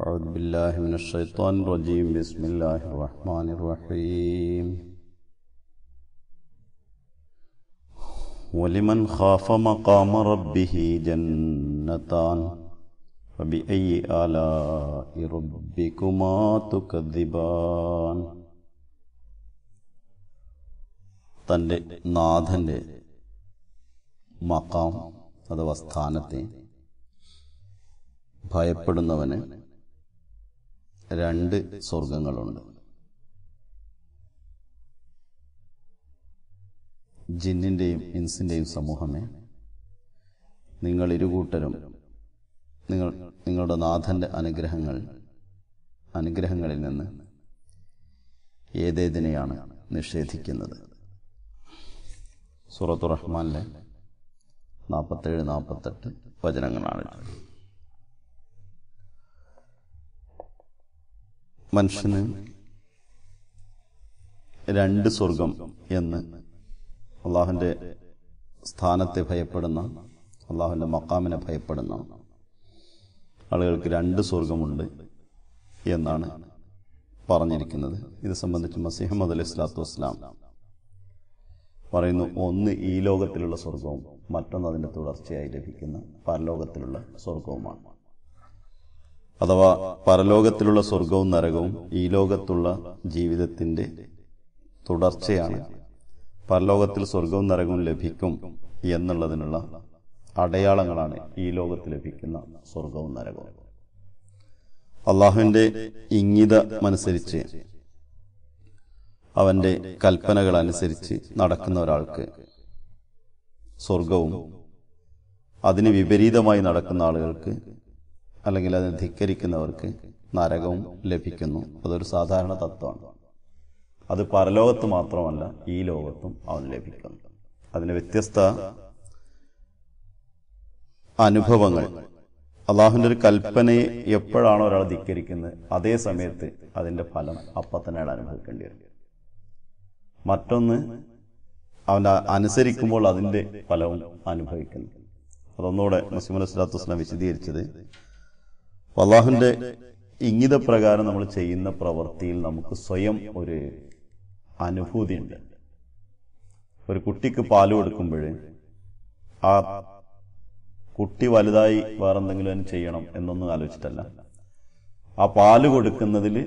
أعوذ بالله من الشيطان الرجيم. بسم الله الرحمن الرحيم. ولمن خاف مقام ربه جنتان فبأي آلاء ربكما تكذبان. തൻ്റെ നാഥൻ്റെ മഖാം അഥവാ സ്ഥാനത്തെ ഭയപ്പെടുന്നവന് രണ്ട് സ്വർഗങ്ങളുണ്ട്. ജിന്നിൻ്റെയും ഇൻസിൻ്റെയും സമൂഹമേ, നിങ്ങൾ ഇരുകൂട്ടരും നിങ്ങളുടെ നാഥൻ്റെ അനുഗ്രഹങ്ങളിൽ നിന്ന് ഏതേതിനെയാണ് നിഷേധിക്കുന്നത്? സൂറത്തുർ റഹ്മാനിലെ 47-48 വചനങ്ങളാണ്. മനുഷ്യന് രണ്ട് സ്വർഗം എന്ന് അള്ളാഹുവിൻ്റെ സ്ഥാനത്തെ ഭയപ്പെടുന്ന, അള്ളാഹുവിൻ്റെ മഖാമിനെ ഭയപ്പെടുന്ന ആളുകൾക്ക് രണ്ട് സ്വർഗമുണ്ട് എന്നാണ് പറഞ്ഞിരിക്കുന്നത്. ഇത് സംബന്ധിച്ച് മസീഹ് മൗഊദ് അലൈഹി സ്വലാത്തു വസ്സലാം പറയുന്നു, ഒന്ന് ഈ ലോകത്തിലുള്ള സ്വർഗവും മറ്റൊന്ന് അതിൻ്റെ തുടർച്ചയായി ലഭിക്കുന്ന പരലോകത്തിലുള്ള സ്വർഗവുമാണ്. അഥവാ പരലോകത്തിലുള്ള സ്വർഗവും നരകവും ഈ ലോകത്തുള്ള ജീവിതത്തിൻ്റെ തുടർച്ചയാണ്. പരലോകത്തിൽ സ്വർഗവും നരകവും ലഭിക്കും എന്നുള്ളതിനുള്ള അടയാളങ്ങളാണ് ഈ ലോകത്ത് ലഭിക്കുന്ന സ്വർഗവും നരകവും. അള്ളാഹുവിൻ്റെ ഇംഗിതമനുസരിച്ച്, അവൻ്റെ കൽപ്പനകൾ അനുസരിച്ച് നടക്കുന്ന ഒരാൾക്ക് സ്വർഗവും അതിന് വിപരീതമായി നടക്കുന്ന ആളുകൾക്ക് അല്ലെങ്കിൽ അതിനെ ധിക്കരിക്കുന്നവർക്ക് നരകവും ലഭിക്കുന്നു. അതൊരു സാധാരണ തത്വമാണ്. അത് പരലോകത്ത് മാത്രമല്ല, ഈ ലോകത്തും അവൻ ലഭിക്കുന്നു. അതിന് വ്യത്യസ്ത അനുഭവങ്ങൾ. അള്ളാഹുവിൻ്റെ ഒരു കൽപ്പനയെ എപ്പോഴാണോ ഒരാൾ ധിക്കരിക്കുന്നത്, അതേ സമയത്ത് അതിൻ്റെ ഫലം അപ്പം തന്നെ അയാൾ അനുഭവിക്കേണ്ടി വരും. മറ്റൊന്ന് അവൻ്റെ അനുസരിക്കുമ്പോൾ അതിൻ്റെ ഫലവും അനുഭവിക്കുന്നു. അതൊന്നുകൂടെ മസീഹ് അലൈഹി സ്വലാത്തു വസ്സലാം വിശദീകരിച്ചത്, അള്ളാഹുവിൻ്റെ ഇംഗിതപ്രകാരം നമ്മൾ ചെയ്യുന്ന പ്രവൃത്തിയിൽ നമുക്ക് സ്വയം ഒരു അനുഭൂതിയുണ്ട്. ഒരു കുട്ടിക്ക് പാല് കൊടുക്കുമ്പോൾ ആ കുട്ടി വലുതായി വേറെന്തെങ്കിലും അതിന് ചെയ്യണം എന്നൊന്നും ആലോചിച്ചിട്ടല്ല, ആ പാല് കൊടുക്കുന്നതിൽ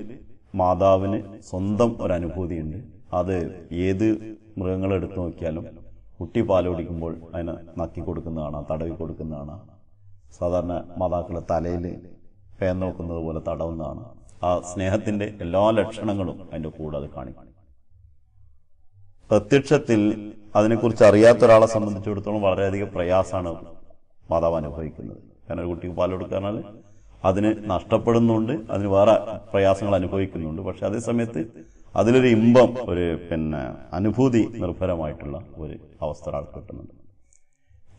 മാതാവിന് സ്വന്തം ഒരനുഭൂതിയുണ്ട്. അത് ഏത് മൃഗങ്ങളെടുത്ത് നോക്കിയാലും കുട്ടി പാല് കുടിക്കുമ്പോൾ അതിനെ നക്കി കൊടുക്കുന്നതാണ്, തടവി കൊടുക്കുന്നതാണ്. സാധാരണ മാതാക്കളെ തലയിൽ പേൻ നോക്കുന്നത് പോലെ തടവുന്നതാണ്. ആ സ്നേഹത്തിന്റെ എല്ലാ ലക്ഷണങ്ങളും അതിൻ്റെ കൂടെ അത് കാണിക്കും. പ്രത്യക്ഷത്തിൽ അതിനെക്കുറിച്ച് അറിയാത്ത ഒരാളെ സംബന്ധിച്ചിടത്തോളം വളരെയധികം പ്രയാസമാണ് മാതാവ് അനുഭവിക്കുന്നത്. കാരണം ഒരു കുട്ടിക്ക് പാൽ കൊടുക്കാനാൽ അതിന് നഷ്ടപ്പെടുന്നുണ്ട്, അതിന് വേറെ പ്രയാസങ്ങൾ അനുഭവിക്കുന്നുണ്ട്. പക്ഷെ അതേസമയത്ത് അതിലൊരു ഇമ്പം, ഒരു അനുഭൂതി നിർഭരമായിട്ടുള്ള ഒരു അവസ്ഥ ഒരാൾ കിട്ടുന്നുണ്ട്.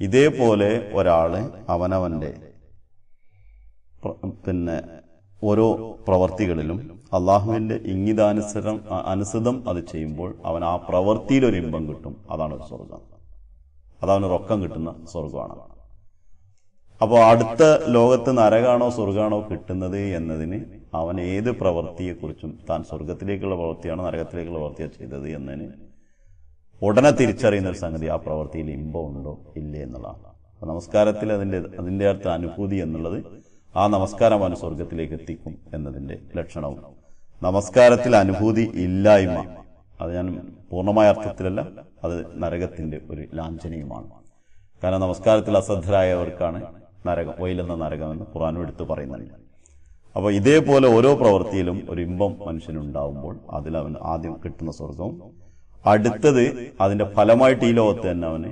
ഇതേപോലെ ഒരാള് അവനവന്റെ ഓരോ പ്രവർത്തികളിലും അള്ളാഹുവിന്റെ അനുസൃതം അത് ചെയ്യുമ്പോൾ അവൻ ആ പ്രവൃത്തിയിൽ ഒരു ഇമ്പം കിട്ടും. അതാണ് ഒരു സ്വർഗം. അതവന് റൊക്കം കിട്ടുന്ന സ്വർഗമാണ്. അപ്പോൾ അടുത്ത ലോകത്ത് നരകാണോ സ്വർഗാണോ കിട്ടുന്നത് എന്നതിന് അവൻ ഏത് പ്രവൃത്തിയെക്കുറിച്ചും, താൻ സ്വർഗത്തിലേക്കുള്ള പ്രവൃത്തിയാണോ നരകത്തിലേക്കുള്ള പ്രവൃത്തിയാണ് ചെയ്തത് എന്നതിന് ഉടനെ തിരിച്ചറിയുന്ന ഒരു സംഗതി ആ പ്രവൃത്തിയിൽ ഇമ്പം ഉണ്ടോ ഇല്ലേ എന്നുള്ളതാണ്. അപ്പൊ നമസ്കാരത്തിൽ അതിന്റെ അടുത്ത അനുഭൂതി എന്നുള്ളത് ആ നമസ്കാരം അവന് സ്വർഗത്തിലേക്ക് എത്തിക്കും എന്നതിന്റെ ലക്ഷണവും. നമസ്കാരത്തിൽ അനുഭൂതി ഇല്ലായ്മ, അത് ഞാൻ പൂർണ്ണമായ അർത്ഥത്തിലല്ല, അത് നരകത്തിന്റെ ഒരു ലാഞ്ചനയുമാണ്. കാരണം നമസ്കാരത്തിൽ അശ്രദ്ധരായവർക്കാണ് നരകം, വൈലെന്ന നരകമെന്ന് ഖുർആനും എടുത്തു പറയുന്നുണ്ട്. അപ്പോൾ ഇതേപോലെ ഓരോ പ്രവൃത്തിയിലും ഒരു ഇമ്പം മനുഷ്യനുണ്ടാവുമ്പോൾ അതിൽ അവൻ ആദ്യം കിട്ടുന്ന സ്വർഗവും, അടുത്തത് അതിന്റെ ഫലമായിട്ട് ഈ ലോകത്ത് തന്നെ അവന്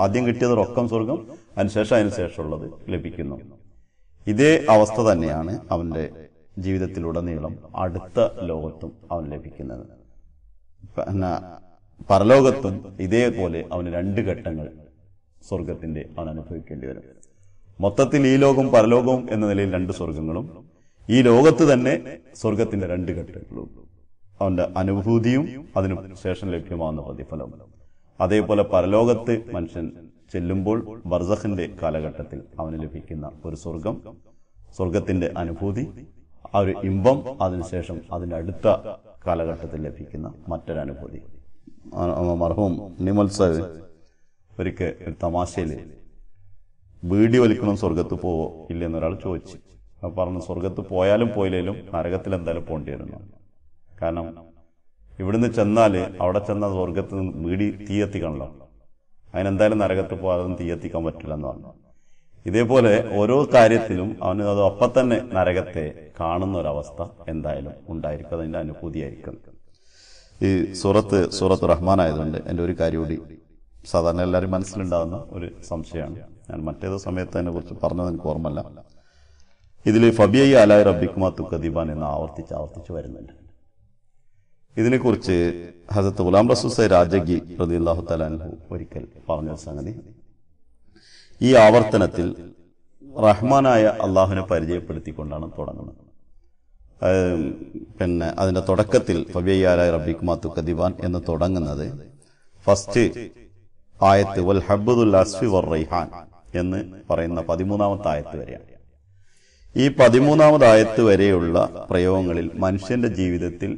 ആദ്യം കിട്ടിയത് റൊക്കം സ്വർഗം, അതിനുശേഷമുള്ളത് ലഭിക്കുന്നു. ഇതേ അവസ്ഥ തന്നെയാണ് അവന്റെ ജീവിതത്തിലുടനീളം അടുത്ത ലോകത്തും അവൻ ലഭിക്കുന്നത്. പരലോകത്തും ഇതേപോലെ അവന് രണ്ട് ഘട്ടങ്ങൾ സ്വർഗത്തിന്റെ അവൻ അനുഭവിക്കേണ്ടി വരും. മൊത്തത്തിൽ ഈ ലോകവും പരലോകവും എന്ന നിലയിൽ രണ്ട് സ്വർഗങ്ങളും, ഈ ലോകത്ത് തന്നെ സ്വർഗത്തിന്റെ രണ്ട് ഘട്ടങ്ങളും, അവന്റെ അനുഭൂതിയും അതിനു ശേഷം ലഭ്യമാകുന്ന പ്രതിഫലവും. അതേപോലെ പരലോകത്ത് മനുഷ്യൻ ചെല്ലുമ്പോൾ ബർസഖിന്റെ കാലഘട്ടത്തിൽ അവന് ലഭിക്കുന്ന ഒരു സ്വർഗം, സ്വർഗത്തിന്റെ അനുഭൂതി, ആ ഒരു ഇമ്പം, അതിനുശേഷം അതിന്റെ അടുത്ത കാലഘട്ടത്തിൽ ലഭിക്കുന്ന മറ്റൊരു അനുഭൂതി. മർഹൂം നിമൽ സാഹിബ് ഒരിക്കൽ ഒരു തമാശയില് വീടി വലിക്കണം സ്വർഗത്ത് പോവോ ഇല്ലെന്നൊരാൾ ചോദിച്ചു. പറഞ്ഞു സ്വർഗത്ത് പോയാലും പോയില്ലേലും നരകത്തിൽ എന്തായാലും പോകേണ്ടി വരുന്നു. കാരണം ഇവിടുന്ന് ചെന്നാല് അവിടെ ചെന്നാൽ സ്വർഗത്ത് വീടി തീയെത്തിക്കണല്ലോ, അതിനെന്തായാലും നരകത്ത് പോകാതെ തീയെത്തിക്കാൻ പറ്റില്ല എന്ന് പറഞ്ഞു. ഇതേപോലെ ഓരോ കാര്യത്തിലും അവന് അത് ഒപ്പം തന്നെ നരകത്തെ കാണുന്ന ഒരവസ്ഥ എന്തായാലും ഉണ്ടായിരിക്കും, അതിന്റെ അനുഭൂതിയായിരിക്കും. ഈ സൂറത്ത് റഹ്മാൻ ആയതുകൊണ്ട് എൻ്റെ ഒരു കാര്യം കൂടി സാധാരണ എല്ലാവരും മനസ്സിലുണ്ടാകുന്ന ഒരു സംശയമാണ്. ഞാൻ മറ്റേതോ സമയത്ത് അതിനെ കുറിച്ച് പറഞ്ഞത് എനിക്ക് ഓർമ്മല്ല. ഇതിൽ ഫബിഐ അലായ റബ്ബിക്കുമാ തുക്കദീബാൻ എന്ന് ആവർത്തിച്ച് വരുന്നുണ്ട്. ഇതിനെക്കുറിച്ച് ഹസരത്ത് ഗുലാം റസൂൽ രാജഗി റളിയല്ലാഹു തആല അൻഹു ഒരിക്കൽ പറഞ്ഞ സംഗതി, ഈ ആവർത്തനത്തിൽ റഹ്മാനായ അള്ളാഹുവിനെ പരിചയപ്പെടുത്തിക്കൊണ്ടാണ് തുടങ്ങുന്നത്. അതിന്റെ തുടക്കത്തിൽ ഫബിഐ അലായ റബ്ബിക്കുമാ തുക്കദീബാൻ എന്ന് തുടങ്ങുന്നത് ഫസ്റ്റ് ആയത്ത് വൽ ഹബ്ബുൽ അസ്ഫി വർ റൈഹാൻ എന്ന് പറയുന്ന 13ാമത്തെ ആയത്ത് വരെയാണ്. ഈ 13ാമത് ആയത്ത് വരെയുള്ള പ്രയോഗങ്ങളിൽ മനുഷ്യന്റെ ജീവിതത്തിൽ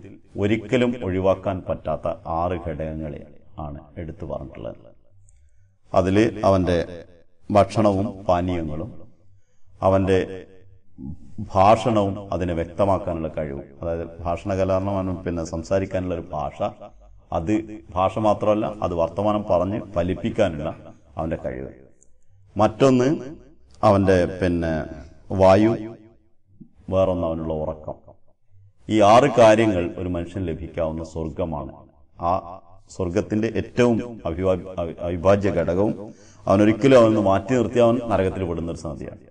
ഒരിക്കലും ഒഴിവാക്കാൻ പറ്റാത്ത 6 ഘടകങ്ങളെ ആണ് എടുത്തു പറഞ്ഞിട്ടുള്ളത്. അതിൽ അവന്റെ ഭക്ഷണവും പാനീയങ്ങളും, അവന്റെ ഭാഷണവും അതിനെ വ്യക്തമാക്കാനുള്ള കഴിവും, അതായത് ഭാഷണകലാരണം സംസാരിക്കാനുള്ള ഒരു ഭാഷ, അത് ഭാഷ മാത്രമല്ല അത് വർത്തമാനം പറഞ്ഞ് ഫലിപ്പിക്കാനുള്ള അവന്റെ കഴിവ്. മറ്റൊന്ന് അവന്റെ വായു, വേറൊന്ന് അവനുള്ള ഉറക്കം. ഈ 6 കാര്യങ്ങൾ ഒരു മനുഷ്യൻ ലഭിക്കാവുന്ന സ്വർഗമാണ്. ആ സ്വർഗത്തിന്റെ ഏറ്റവും അവിഭാജ്യ ഘടകവും അവനൊരിക്കലും അവന് മാറ്റി നിർത്തി അവൻ നരകത്തിൽ പെടുന്ന ഒരു സംഗതിയാണ്.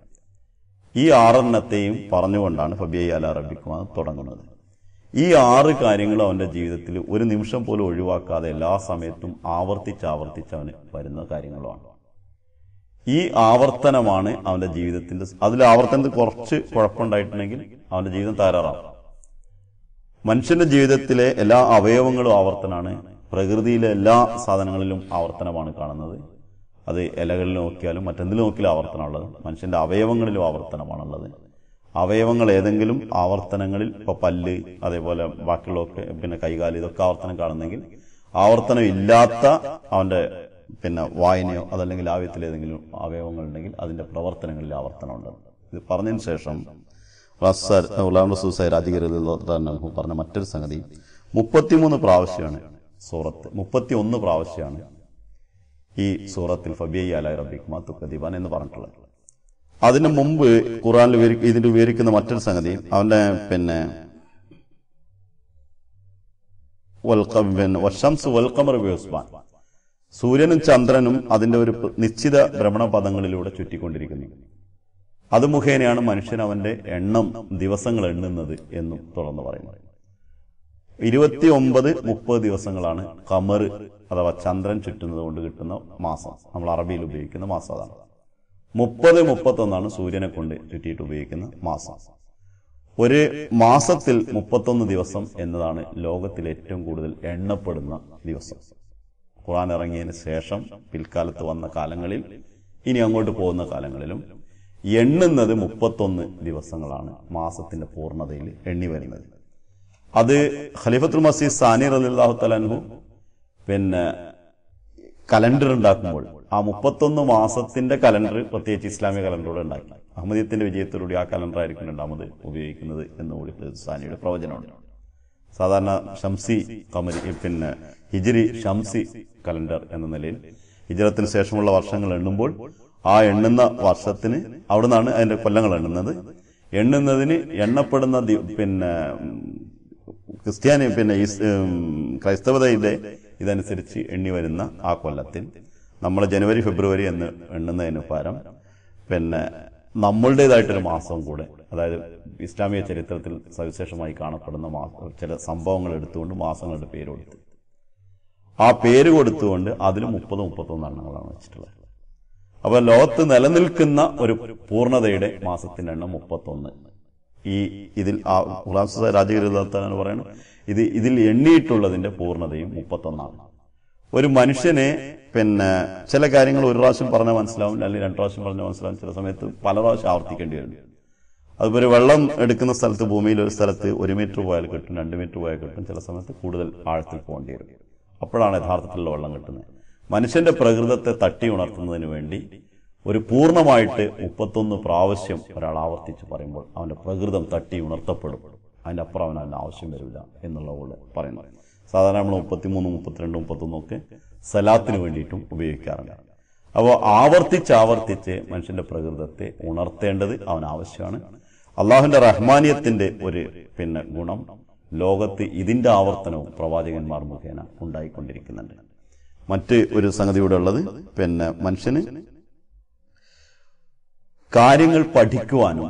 ഈ 6 പറഞ്ഞുകൊണ്ടാണ് ഫബിഐ അലാ റബ്ബിക്കുമാ തുടങ്ങുന്നത്. ഈ 6 കാര്യങ്ങളും അവന്റെ ജീവിതത്തിൽ ഒരു നിമിഷം പോലും ഒഴിവാക്കാതെ എല്ലാ സമയത്തും ആവർത്തിച്ച് അവന് വരുന്ന കാര്യങ്ങളുമാണ്. ഈ ആവർത്തനമാണ് അവന്റെ ജീവിതത്തിന്റെ, അതിൽ ആവർത്തനത്തിൽ കുറച്ച് കുഴപ്പമുണ്ടായിട്ടുണ്ടെങ്കിൽ അവന്റെ ജീവിതം തകരാറാവും. മനുഷ്യന്റെ ജീവിതത്തിലെ എല്ലാ അവയവങ്ങളും ആവർത്തനാണ്. പ്രകൃതിയിലെ എല്ലാ സാധനങ്ങളിലും ആവർത്തനമാണ് കാണുന്നത്. അത് ഇലകളിൽ നോക്കിയാലും മറ്റെന്തിലും നോക്കിയാലും ആവർത്തനമുള്ളത്. മനുഷ്യന്റെ അവയവങ്ങളിലും ആവർത്തനമാണുള്ളത്. അവയവങ്ങൾ ഏതെങ്കിലും ആവർത്തനങ്ങളിൽ, ഇപ്പൊ പല്ല്, അതേപോലെ ബാക്കിയുള്ളതൊക്കെ കൈകാല്, ഇതൊക്കെ ആവർത്തനം കാണുന്നെങ്കിൽ ആവർത്തനം ഇല്ലാത്ത അവന്റെ വായനയോ അതല്ലെങ്കിൽ ആവ്യത്തിൽ ഏതെങ്കിലും അവയവങ്ങൾ ഉണ്ടെങ്കിൽ അതിന്റെ പ്രവർത്തനങ്ങളിൽ ആവർത്തനമുണ്ട്. ഇത് പറഞ്ഞതിന് ശേഷം ഗുലാം റസൂൽ റളിയല്ലാഹു പറഞ്ഞ മറ്റൊരു സംഗതി, 33 പ്രാവശ്യമാണ് 31 പ്രാവശ്യമാണ് ഈ സൂറത്തിൽ ഫബിഐ അലാ റബ്ബിക്കുമാ തുക്കദീബാൻ എന്ന് പറഞ്ഞിട്ടുള്ളത്. അതിനു മുമ്പ് ഖുർആനിൽ ഇതിന്റെ വിവരിക്കുന്ന മറ്റൊരു സംഗതി, അവന്റെ വശംസ് വൽഖമർ ബിഹുസ്ബാൻ, സൂര്യനും ചന്ദ്രനും അതിന്റെ ഒരു നിശ്ചിത ഭ്രമണപഥങ്ങളിലൂടെ ചുറ്റിക്കൊണ്ടിരിക്കുന്നു. അത് മുഖേനയാണ് മനുഷ്യൻ അവന്റെ ദിവസങ്ങൾ എണ്ണുന്നത് എന്നും തുറന്നു പറയുന്നത്. 29-30 ദിവസങ്ങളാണ് ഖമർ അഥവാ ചന്ദ്രൻ ചുറ്റുന്നത് കൊണ്ട് കിട്ടുന്ന മാസം. നമ്മൾ അറബിയിൽ ഉപയോഗിക്കുന്ന മാസം അതാണ്. 30-31 സൂര്യനെ കൊണ്ട് ചുറ്റിയിട്ട് ഉപയോഗിക്കുന്ന മാസം. ഒരു മാസത്തിൽ 31 ദിവസം എന്നതാണ് ലോകത്തിൽ ഏറ്റവും കൂടുതൽ എണ്ണപ്പെടുന്ന ദിവസം. ഖുർആൻ ഇറങ്ങിയതിന് ശേഷം പിൽക്കാലത്ത് വന്ന കാലങ്ങളിൽ, ഇനി അങ്ങോട്ട് പോകുന്ന കാലങ്ങളിലും എണ്ണുന്നത് 31 ദിവസങ്ങളാണ് മാസത്തിന്റെ പൂർണ്ണതയിൽ എണ്ണി വരുന്നത്. അത് ഖലീഫത്തുൽ മസീഹ് സാനി റളിയല്ലാഹു തആല അൻഹു കലണ്ടർ ഉണ്ടാക്കുമ്പോൾ ആ 31 മാസത്തിന്റെ കലണ്ടർ പ്രത്യേകിച്ച് ഇസ്ലാമിക കലണ്ടറോടെ ഉണ്ടാക്കി. അഹമ്മദിയത്തിന്റെ വിജയത്തോടുകൂടി ആ കലണ്ടർ ആയിരിക്കും 2ാമത് ഉപയോഗിക്കുന്നത് എന്നുകൂടി സാനിയുടെ പ്രവചനമുണ്ട്. സാധാരണ ഷംസി ഖമരി ഹിജ്രി ഷംസി കലണ്ടർ എന്ന നിലയിൽ ഹിജ്റത്തിന് ശേഷമുള്ള വർഷങ്ങൾ എണ്ണുമ്പോൾ ആ എണ്ണുന്ന വർഷത്തിന് അവിടെ നിന്നാണ് അതിന്റെ കൊല്ലങ്ങൾ എണ്ണുന്നത്. എണ്ണുന്നതിന് എണ്ണപ്പെടുന്ന ക്രിസ്ത്യാനി ക്രൈസ്തവതയുടെ ഇതനുസരിച്ച് എണ്ണി വരുന്ന ആ കൊല്ലത്തിൽ നമ്മൾ ജനുവരി ഫെബ്രുവരി എന്ന് എണ്ണുന്നതിന് പകരം നമ്മളുടേതായിട്ടൊരു മാസം കൂടെ, അതായത് ഇസ്ലാമിക ചരിത്രത്തിൽ സവിശേഷമായി കാണപ്പെടുന്ന ചില സംഭവങ്ങൾ എടുത്തുകൊണ്ട് മാസങ്ങളുടെ പേര് കൊടുത്ത് ആ പേര് കൊടുത്തുകൊണ്ട് അതിൽ 30-31 എണ്ണങ്ങളാണ് വെച്ചിട്ടുള്ളത്. അപ്പൊ ലോകത്ത് നിലനിൽക്കുന്ന ഒരു പൂർണ്ണതയുടെ മാസത്തിന്റെ എണ്ണം 31. ഇതിൽ രാജഗിരി പറയുന്നത് ഇതിൽ എണ്ണിയിട്ടുള്ളതിന്റെ പൂർണ്ണതയും 31. ഒരു മനുഷ്യനെ ചില കാര്യങ്ങൾ ഒരു പ്രാവശ്യം പറഞ്ഞാൽ മനസ്സിലാവും, അല്ലെങ്കിൽ 2 പ്രാവശ്യം പറഞ്ഞാൽ മനസ്സിലാവും, ചില സമയത്ത് പല പ്രാവശ്യം ആവർത്തിക്കേണ്ടി വരും. അതുപോലെ വെള്ളം എടുക്കുന്ന സ്ഥലത്ത്, ഭൂമിയിൽ ഒരു സ്ഥലത്ത് 1 മീറ്റർ പോയാൽ കിട്ടും, 2 മീറ്റർ പോയാൽ കിട്ടും, ചില സമയത്ത് കൂടുതൽ ആഴത്തിൽ പോകേണ്ടി വരും. അപ്പോഴാണ് യഥാർത്ഥത്തിലുള്ള വെള്ളം കിട്ടുന്നത്. മനുഷ്യന്റെ പ്രകൃതത്തെ തട്ടി ഉണർത്തുന്നതിന് വേണ്ടി ഒരു പൂർണ്ണമായിട്ട് 31 പ്രാവശ്യം ഒരാൾ ആവർത്തിച്ച് പറയുമ്പോൾ അവന്റെ പ്രകൃതം തട്ടി ഉണർത്തപ്പെടും. അതിന്റെ അപ്പുറം അവന് ആവശ്യം വരില്ല എന്നുള്ള പോലെ പറയുന്നത്. സാധാരണ നമ്മൾ 33, 32, 31 ഒക്കെ സലാത്തിന് വേണ്ടിയിട്ടും ഉപയോഗിക്കാറുണ്ട്. അപ്പോൾ ആവർത്തിച്ച് മനുഷ്യന്റെ പ്രകൃതത്തെ ഉണർത്തേണ്ടത് അവന് ആവശ്യമാണ്. അള്ളാഹുവിന്റെ റഹ്മാനിയത്തിന്റെ ഒരു ഗുണം ലോകത്ത് ഇതിന്റെ ആവർത്തനവും പ്രവാചകന്മാർ മുഖേന ഉണ്ടായിക്കൊണ്ടിരിക്കുന്നുണ്ട്. മറ്റ് ഒരു സംഗതി കൂടെ ഉള്ളത്, മനുഷ്യന് കാര്യങ്ങൾ പഠിക്കുവാനും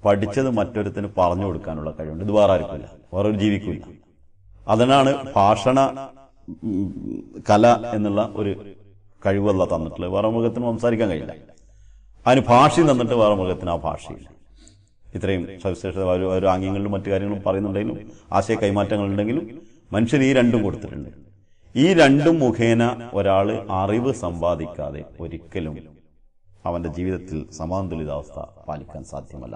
പഠിച്ചത് മറ്റൊരുത്തിന് പറഞ്ഞു കൊടുക്കാനുള്ള കഴിവുണ്ട്. ഇത് വേറെ ആർക്കില്ല, വേറൊരു ജീവിക്കില്ല. അതിനാണ് ഭാഷണ കല എന്നുള്ള ഒരു കഴിവല്ല തന്നിട്ടുള്ളത്. വേറെ മൃഗത്തിന് സംസാരിക്കാൻ കഴിയില്ല. അതിന് ഭാഷയും തന്നിട്ട് വേറെ മൃഗത്തിന് ആ ഭാഷയില്ല. ഇത്രയും സവിശേഷത ഓരോ ആംഗ്യങ്ങളിലും മറ്റു കാര്യങ്ങളും പറയുന്നുണ്ടെങ്കിലും ആശയ കൈമാറ്റങ്ങളുണ്ടെങ്കിലും മനുഷ്യന് ഈ രണ്ടും കൊടുത്തിട്ടുണ്ട്. ഈ രണ്ടും മുഖേന ഒരാൾ അറിവ് സമ്പാദിക്കാതെ ഒരിക്കലും അവന്റെ ജീവിതത്തിൽ സമാന്തരിതാവസ്ഥ പാലിക്കാൻ സാധ്യമല്ല.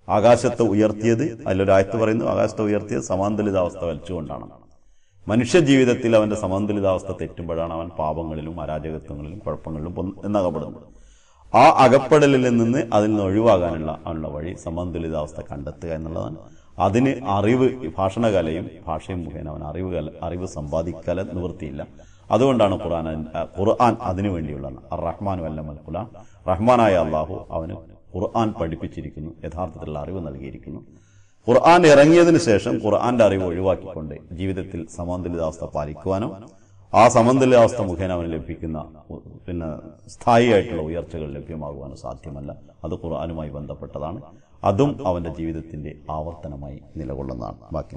ആകാശത്തെ ഉയർത്തിയത്, അതിലൊരായത്ത് പറയുന്നു, ആകാശത്തെ ഉയർത്തിയത് സമാന്തരിതാവസ്ഥ വലിച്ചുകൊണ്ടാണ്. മനുഷ്യ ജീവിതത്തിൽ അവന്റെ സമാന്തരിതാവസ്ഥ തെറ്റുമ്പോഴാണ് അവൻ പാപങ്ങളിലും അരാജകത്വങ്ങളിലും കുഴപ്പങ്ങളിലും എന്നകപ്പെടുന്നത്. ആ അകപ്പെടലിൽ നിന്ന് അതിൽ നിന്ന് ഒഴിവാകാനുള്ള അവനുള്ള വഴി സമാന്തരിതാവസ്ഥ കണ്ടെത്തുക എന്നുള്ളതാണ്. അതിന് അറിവ്, ഭാഷണകലയും ഭാഷയും മുഖേന അവൻ അറിവ് സമ്പാദിക്കല നിവൃത്തിയില്ല. അതുകൊണ്ടാണ് ഖുർആൻ അതിനു വേണ്ടിയുള്ളതാണ്. റഹ്മാൻ വല്ലമൽ ഖുർആൻ, റഹ്മാനായ അള്ളാഹു അവന് ഖുർആൻ പഠിപ്പിച്ചിരിക്കുന്നു, യഥാർത്ഥത്തിലുള്ള അറിവ് നൽകിയിരിക്കുന്നു. ഖുർആൻ ഇറങ്ങിയതിനു ശേഷം ഖുർആന്റെ അറിവ് ഒഴിവാക്കിക്കൊണ്ട് ജീവിതത്തിൽ സമാന്തരിതാവസ്ഥ പാലിക്കുവാനോ ആ സമാന്തരിതാവസ്ഥ മുഖേന അവന് ലഭിക്കുന്ന സ്ഥായിയായിട്ടുള്ള ഉയർച്ചകൾ ലഭ്യമാകുവാനോ സാധ്യമല്ല. അത് ഖുർആനുമായി ബന്ധപ്പെട്ടതാണ്. അതും അവന്റെ ജീവിതത്തിന്റെ ആവർത്തനമായി നിലകൊള്ളുന്നതാണ്. ബാക്കി